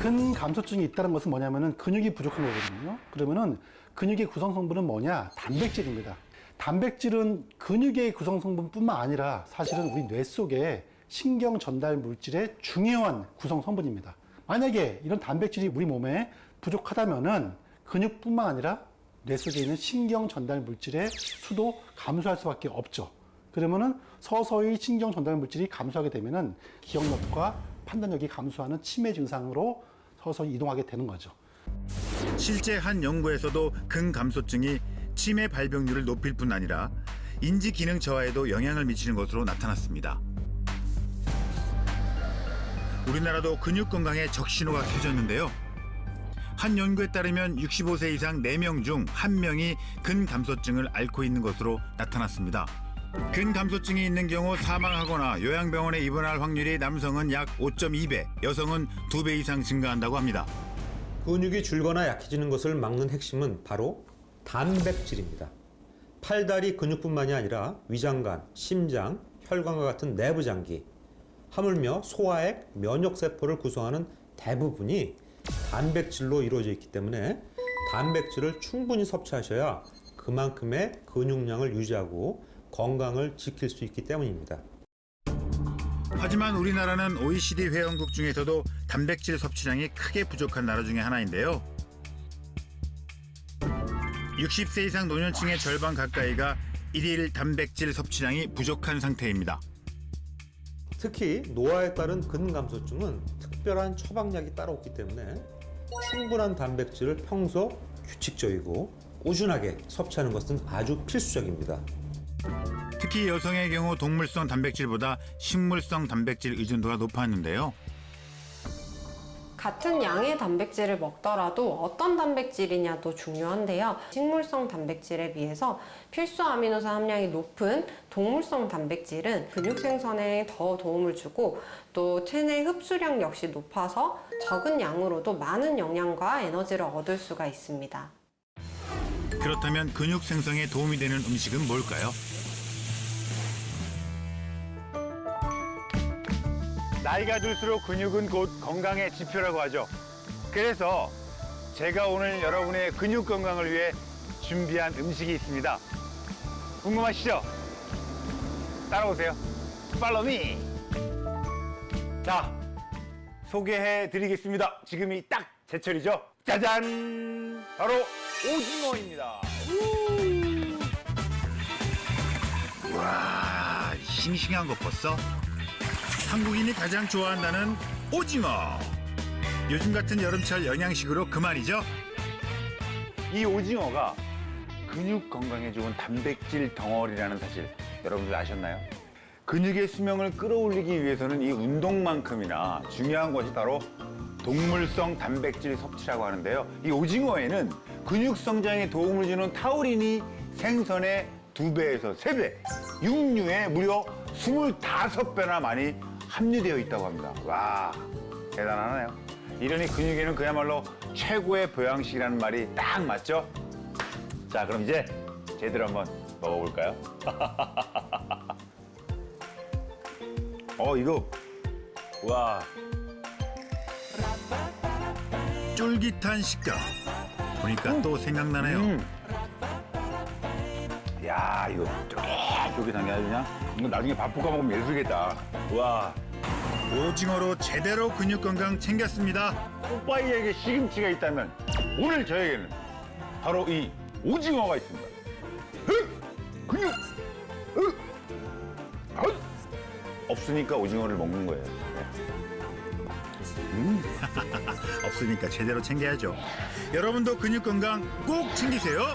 근감소증이 있다는 것은 뭐냐면은 근육이 부족한 거거든요. 그러면은 근육의 구성 성분은 뭐냐? 단백질입니다. 단백질은 근육의 구성 성분뿐만 아니라 사실은 우리 뇌 속에 신경 전달 물질의 중요한 구성 성분입니다. 만약에 이런 단백질이 우리 몸에 부족하다면은 근육뿐만 아니라 뇌 속에 있는 신경 전달 물질의 수도 감소할 수밖에 없죠. 그러면은 서서히 신경 전달 물질이 감소하게 되면은 기억력과 판단력이 감소하는 치매 증상으로 서서히 이동하게 되는 거죠. 실제 한 연구에서도 근감소증이 치매 발병률을 높일 뿐 아니라 인지 기능 저하에도 영향을 미치는 것으로 나타났습니다. 우리나라도 근육 건강에 적신호가 켜졌는데요. 한 연구에 따르면 65세 이상 4명 중 1명이 근감소증을 앓고 있는 것으로 나타났습니다. 근감소증이 있는 경우 사망하거나 요양병원에 입원할 확률이 남성은 약 5.2배, 여성은 2배 이상 증가한다고 합니다. 근육이 줄거나 약해지는 것을 막는 핵심은 바로 단백질입니다. 팔다리 근육뿐만이 아니라 위장관, 심장, 혈관과 같은 내부 장기, 하물며 소화액, 면역세포를 구성하는 대부분이 단백질로 이루어져 있기 때문에 단백질을 충분히 섭취하셔야 그만큼의 근육량을 유지하고 건강을 지킬 수 있기 때문입니다. 하지만 우리나라는 OECD 회원국 중에서도 단백질 섭취량이 크게 부족한 나라 중에 하나인데요. 60세 이상 노년층의 절반 가까이가 일일 단백질 섭취량이 부족한 상태입니다. 특히 노화에 따른 근감소증은 특별한 처방약이 따로 없기 때문에 충분한 단백질을 평소 규칙적이고 꾸준하게 섭취하는 것은 아주 필수적입니다. 특히 여성의 경우 동물성 단백질보다 식물성 단백질 의존도가 높았는데요. 같은 양의 단백질을 먹더라도 어떤 단백질이냐도 중요한데요. 식물성 단백질에 비해서 필수 아미노산 함량이 높은 동물성 단백질은 근육 생성에 더 도움을 주고 또 체내 흡수량 역시 높아서 적은 양으로도 많은 영양과 에너지를 얻을 수가 있습니다. 그렇다면 근육 생성에 도움이 되는 음식은 뭘까요? 나이가 들수록 근육은 곧 건강의 지표라고 하죠. 그래서 제가 오늘 여러분의 근육 건강을 위해 준비한 음식이 있습니다. 궁금하시죠? 따라오세요. Follow me. 자, 소개해 드리겠습니다. 지금이 딱 제철이죠? 짜잔! 바로 오징어입니다. 와, 싱싱한 거 벌써? 한국인이 가장 좋아한다는 오징어. 요즘 같은 여름철 영양식으로 그 말이죠. 이 오징어가 근육 건강에 좋은 단백질 덩어리라는 사실 여러분들 아셨나요? 근육의 수명을 끌어올리기 위해서는 이 운동만큼이나 중요한 것이 바로 동물성 단백질 섭취라고 하는데요. 이 오징어에는 근육 성장에 도움을 주는 타우린이 생선의 2배에서 3배, 육류에 무려 25배나 많이 함유되어 있다고 합니다. 와, 대단하네요. 이러니 근육에는 그야말로 최고의 보양식이라는 말이 딱 맞죠? 자, 그럼 이제 제대로 한번 먹어볼까요? 이거, 와. 쫄깃한 식감. 보니까 또 생각나네요. 야, 이거 쫄깃쫄깃한 게 아주 그냥 이거 나중에 밥 볶아 먹으면 예술이겠다. 와. 오징어로 제대로 근육 건강 챙겼습니다. 오빠이에게 시금치가 있다면 오늘 저에게는 바로 이 오징어가 있습니다. 근육! 없으니까 오징어를 먹는 거예요. 없으니까 제대로 챙겨야죠. 여러분도 근육 건강 꼭 챙기세요.